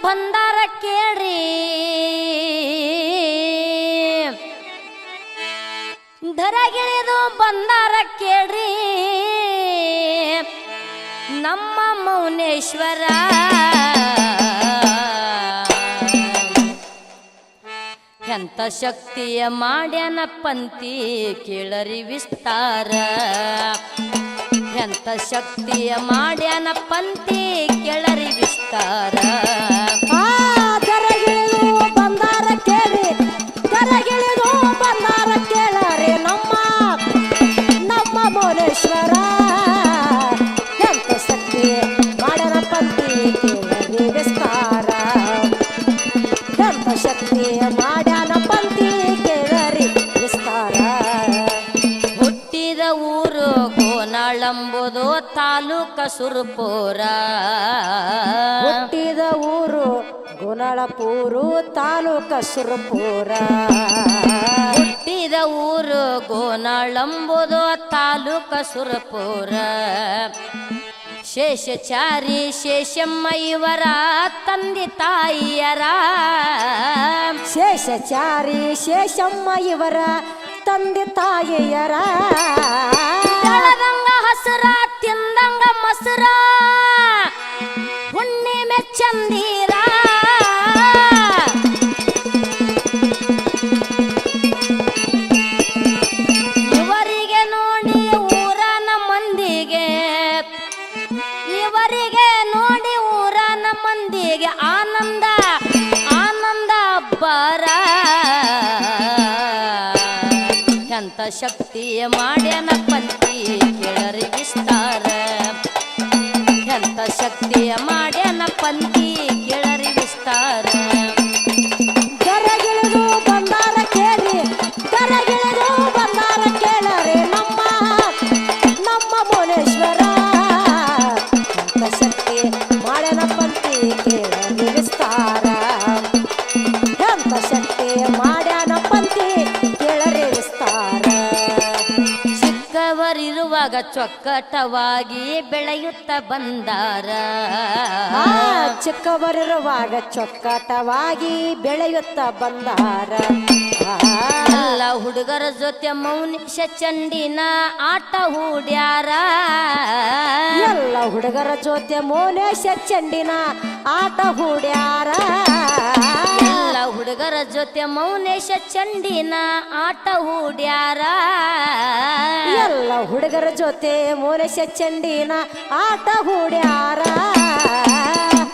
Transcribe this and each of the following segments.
ಬಂದಾರ ಕೇಳ್ರಿ ಧರಗಿಳಿದು ಬಂದಾರ ಕೇಳ್ರಿ ನಮ್ಮ ಮೌನೇಶ್ವರ ಎಂತ ಶಕ್ತಿಯ ಮಾಡ್ಯಾನ ಪಂತಿ ಕೇಳರಿ ವಿಸ್ತಾರ ಎಂತ ಶಕ್ತಿಯ ಮಾಡ್ಯಾನ ಪಂತಿ ಕೇಳರಿ ವಿಸ್ತಾರ ಧರಗಿಳಿದು ಬಂದಾರ ಕೇಳಿ ಧರಗಿಳಿದು ಬಂದಾರ ಕೇಳರಿ ನಮ್ಮ ಮೌನೇಶ್ವರ ಎಂತ ಶಕ್ತಿ ಮಾಡ್ಯಾನ ಪಂತಿ ಕೇಳರಿ ವಿಸ್ತಾರ ಎಂತ ಶಕ್ತಿ ಮಾಡ್ಯಾನ ಪಂತಿ ಕೇಳರಿ ವಿಸ್ತಾರ ಹುಟ್ಟಿದ ಊರು ಗೋನಾಳಂಬುದು ತಾಲೂಕ ಸುರಪುರ ಹುಟ್ಟಿದ ಊರು ಗುಣಳಪೂರು ತಾಲೂಕ ಸುರಪುರ ಹುಟ್ಟಿದ ಊರು ಗೋನಾಳಂಬುದು ತಾಲೂಕ ಸುರಪುರ ಶೇಷಚಾರಿ ಶೇಷಮ್ಮ ಇವರ ತಂದೆ ತಾಯಿಯರ ಶೇಷಚಾರಿ ಶೇಷಮ್ಮ ಇವರ ತಂದೆ ತಾಯಿಯರ ಬೆಳದಂಗ ಹಸುರ ತಿಂದಂಗ ಮಸುರ ಹುಣ್ಣಿಮೆ ಚಂದೀರ ಇವರಿಗೆ ನೋಡಿ ಊರನ ಮಂದಿಗೆ ಇವರಿಗೆ ನೋಡಿ ಊರನ ಮಂದಿಗೆ ಆನಂದ ಆನಂದ ಅಬ್ಬರ ಎಂತ ಶಕ್ತಿಯ ಮಾಡ್ಯಾನ ಪಂತಿ ಕೇಳರಿ ವಿಸ್ತಾರ ಎಂತ ಶಕ್ತಿಯ ಮಾಡ್ಯಾನ ಪಂತಿ ಕೇಳರಿ ವಿಸ್ತಾರ ಧರಗಿಳಿದು ಬಂದಾರ ಕೇಳಿ ಧರಗಿಳಿದು ಬಂದಾರ ಕೇಳರಿ ನಮ್ಮ ಮೌನೇಶ್ವರ ಎಂತ ಶಕ್ತಿ ಮಾಡ್ಯಾನ ಪಂತಿ ಕೇಳರಿ ವಿಸ್ತಾರ ಎಂತ ಶಕ್ತಿ ಮಾಡ್ಯಾನ ಪಂತಿ ಕೇಳರಿ ವಿಸ್ತಾರ ಚಿಕ್ಕವರಿರುವಾಗ ಚೊಕ್ಕಟವಾಗಿ ಬೆಳೆಯುತ್ತ ಬಂದಾರ ಚಿಕ್ಕವರಿರುವಾಗ ಚೊಕ್ಕಟವಾಗಿ ಬೆಳೆಯುತ್ತ ಬಂದಾರ ಎಲ್ಲ ಹುಡುಗರ ಜೊತೆ ಮೌನೇಶ ಚಂಡಿನ ಆಟ ಹೂಡ್ಯಾರ ಎಲ್ಲ ಹುಡುಗರ ಜೊತೆ ಮೌನೇಶ ಚಂಡಿನ ಆಟ ಹೂಡ್ಯಾರ ಎಲ್ಲ ಹುಡುಗರ ಜೊತೆ ಮೌನೇಶ ಚಂಡಿನ ಆಟ ಹೂಡ್ಯಾರ ಎಲ್ಲ ಹುಡುಗರ ಜೊತೆ ಮೌನೇಶ ಚಂಡಿನ ಆಟ ಹೂಡ್ಯಾರ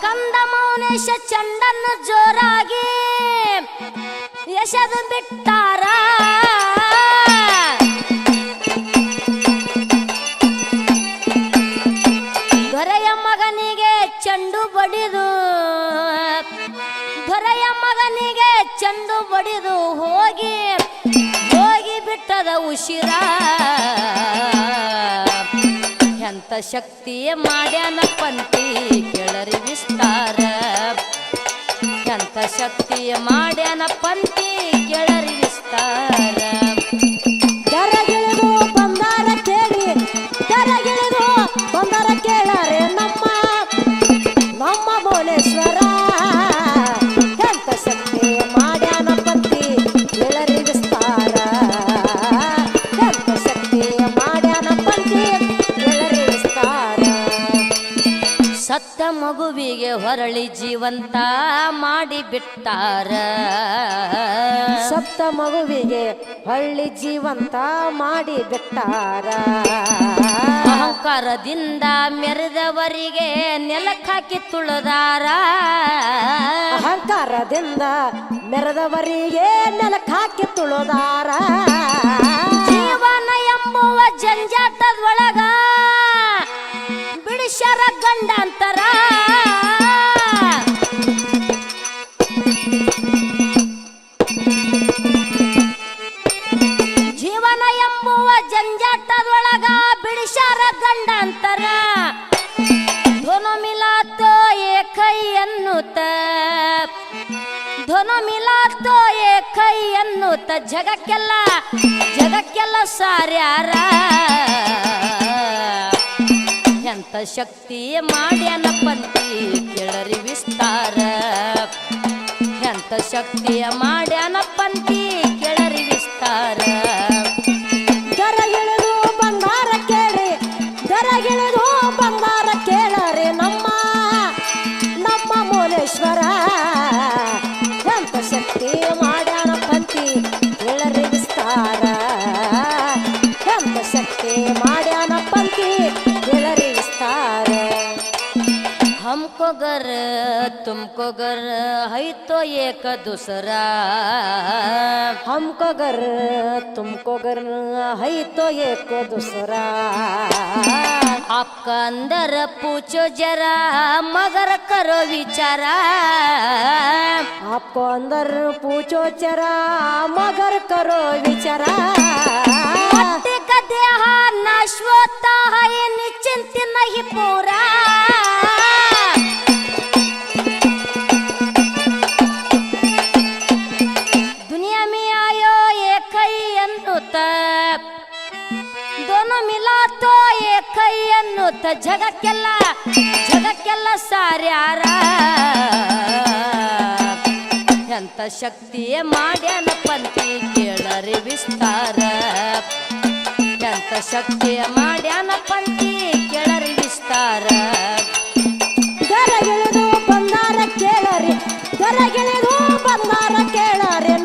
ಕಂದ ಮೌನೇಶ ಚಂಡನ್ನು ಜೋರಾಗಿ ಎಸೆದು ಬಿಟ್ಟಾರ ದೊರೆಯ ಮಗನಿಗೆ ಚೆಂಡು ಬಡಿದು ದೊರೆಯ ಮಗನಿಗೆ ಚೆಂಡು ಬಡಿದು ಹೋಗಿ ಹೋಗಿ ಬಿಟ್ಟದ ಉಸಿರ ಎಂತ ಶಕ್ತಿಯ ಮಾಡ್ಯಾನ ಪಂತಿ ಕೇಳರಿ ವಿಸ್ತಾರ ಎಂತ ಶಕ್ತಿಯ ಮಾಡ್ಯಾನ ಪಂತಿ ಕೇಳರಿ ವಿಸ್ತಾರ ಧರಗಿಳಿದು ಬಂದಾರ ಕೇಳಿ ಧರಗಿಳಿದು ಬಂದಾರ ಕೇಳರೆ ನಮ್ಮ ಮೌನೇಶ್ವರ ಎಂತ ಶಕ್ತಿ ಮಾಡ್ಯಾನ ಪಂತಿ ಕೇಳರಿ ವಿಸ್ತಾರ ಎಂತ ಶಕ್ತಿ ಮಾಡ್ಯಾನ ಪಂತಿ ಕೇಳರಿ ವಿಸ್ತಾರ ಸತ್ತ ಮಗುವಿಗೆ ಹೊರಳಿ ಜೀವಂತ ಮಾಡಿ ಬಿಟ್ಟಾರ ಸತ್ತ ಮಗುವಿಗೆ ಹಳ್ಳಿ ಜೀವಂತ ಮಾಡಿ ಬಿಟ್ಟಾರ ಅಹಂಕಾರದಿಂದ ಮೆರೆದವರಿಗೆ ನೆಲಕ್ಕಾಕಿ ತುಳಿದಾರ ಅಹಂಕಾರದಿಂದ ಮೆರೆದವರಿಗೆ ನೆಲಕ್ಕಾಕಿ ತುಳಿದಾರ ಜೀವನ ಎಂಬುವ ಜಂಜಾಟದೊಳಗ ಬಿಡಿಸ್ಯಾರ ಗಂಡಾಂತರ ಜೀವನ ಎಂಬುವ ಜಂಜಾಟದೊಳಗ ಬಿಡಿಸ್ಯಾರ ಗಂಡಾಂತರ ಧ್ವನ ಮಿಲಾತೋ ಏಕೈ ಅನ್ನುತ್ತ ಧ್ವನ ಮಿಲಾತೋ ಏಕೈ ಅನ್ನುತ್ತ ಜಗಕ್ಕೆಲ್ಲ ಸಾರ್ಯಾರ ಎಂತ ಶಕ್ತಿ ಮಾಡ್ಯಾನ ಪಂಥಿ ಕೇಳರಿ ವಿಸ್ತಾರ ಎಂತ ಶಕ್ತಿಯ ಮಾಡ್ಯಾನ ಪಂಥಿ ಕೇಳರಿ ವಿಸ್ತಾರ ಗರಗಿಳಿದು ಬಂಗಾರ ಕೇಳಿ ಗರಗಿಳಿದು ಬಂಗಾರ ಕೇಳರೆ ನಮ್ಮ ಮೌಲೇಶ್ವರ ಎಂತ ಶಕ್ತಿ ಮಾಡ್ಯಾನ ಪಂಥಿ ಕೇಳರಿ ವಿಸ್ತಾರ ಎಂತ ಶಕ್ತಿ ಮಾಡ್ಯಾನ ಪಂಥಿ ಕೇಳರಿ ವಿಸ್ತಾರ हमको गर तुमको गर है तो एक दूसरा हमको गर तुमको गर है तो एक दूसरा आपका अंदर पूछो जरा मगर करो विचारा आपको अंदर पूछो जरा मगर करो विचारा मट्टी का देह नाश होता है ये निश्चिंत नहीं पूरा दुनिया में आयो एक ही अन्नुत दोनों मिला तो एक ही अन्नुत ಜಗಕ್ಕೆಲ್ಲ ಸಾರ್ಯಾರ ಎಂತ ಶಕ್ತಿಯೇ ಮಾಡ್ಯಾನ ಪಂಥಿ ಕೇಳರಿ ವಿಸ್ತಾರ ಎಂತ ಶಕ್ತಿಯ ಮಾಡ್ಯಾನ ಪಂಥಿ ಕೇಳರಿ ವಿಸ್ತಾರ ಗರಗಿಳಿದು ಬಂಗಾರ ಕೇಳರಿ ಗರಗಿಳಿದು ಬಂಗಾರ ಕೇಳರಿ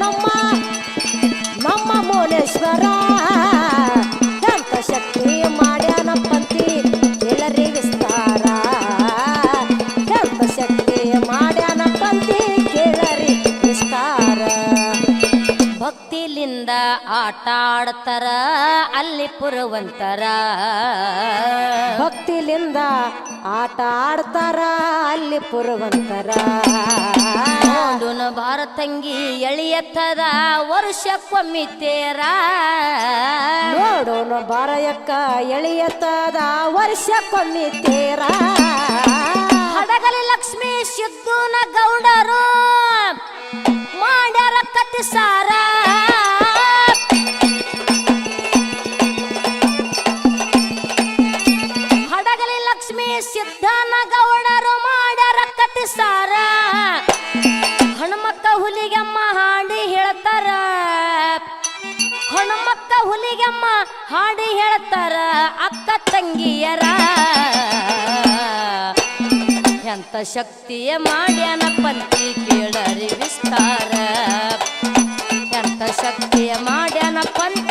ನಮ್ಮ ಮೌಲೇಶ್ವರ ಎಂತ ಶಕ್ತಿ ಮಾಡ್ಯಾನ ಪಂಥಿ ಕೇಳರಿ ವಿಸ್ತಾರ ಎಂತ ಶಕ್ತಿ ಮಾಡ್ಯಾನ ಪಂಥಿ ಕೇಳರಿ ವಿಸ್ತಾರ ಭಕ್ತಿಲಿಂದ ಆಟ ಆಡ್ತಾರ ಅಲ್ಲಿ ಪುರವಂತರ ಭಕ್ತಿಲಿಂದ ಆಟ ಆಡ್ತಾರ ಅಲ್ಲಿ ಪುರವಂತರ ನೋಡುನ ಭಾರತಂಗಿ ಎಳಿಯತ್ತದ ವರ್ಷಕ್ಕೊಮ್ಮೆ ತೇರ ನೋಡೋಣ ಬಾರಯಕ್ಕ ಎಳಿಯತ್ತದ ವರ್ಷಕ್ಕೊಮ್ಮೆ ತೇರ ಹಡಗಲಿ ಲಕ್ಷ್ಮೀ ಸಿದ್ದುನ ಗೌಡರು ಮಾಡ್ಯಾರ ಕತ್ತಿ ಸಾರ ಹಡಗಲಿ ಲಕ್ಷ್ಮೀ ಸಿದ್ದನ ಗೌಡರು ಮಾಡ್ಯಾರ ಕತ್ತಿ ಸಾರ ಹನುಮಕ್ಕ ಹುಲಿಗೆಮ್ಮ ಹಾಡಿ ಹೇಳ್ತಾರ ಹನುಮಕ್ಕ ಹುಲಿಗೆಮ್ಮ ಹಾಡಿ ಹೇಳ್ತಾರ ಅಕ್ಕ ತಂಗಿಯರ ಎಂತ ಶಕ್ತಿಯ ಮಾಡ್ಯಾನ ಪಂಥಿ ಕೇಳರಿ ವಿಸ್ತಾರ ಎಂತ ಶಕ್ತಿಯ ಮಾಡ್ಯಾನ ಪಂಥಿ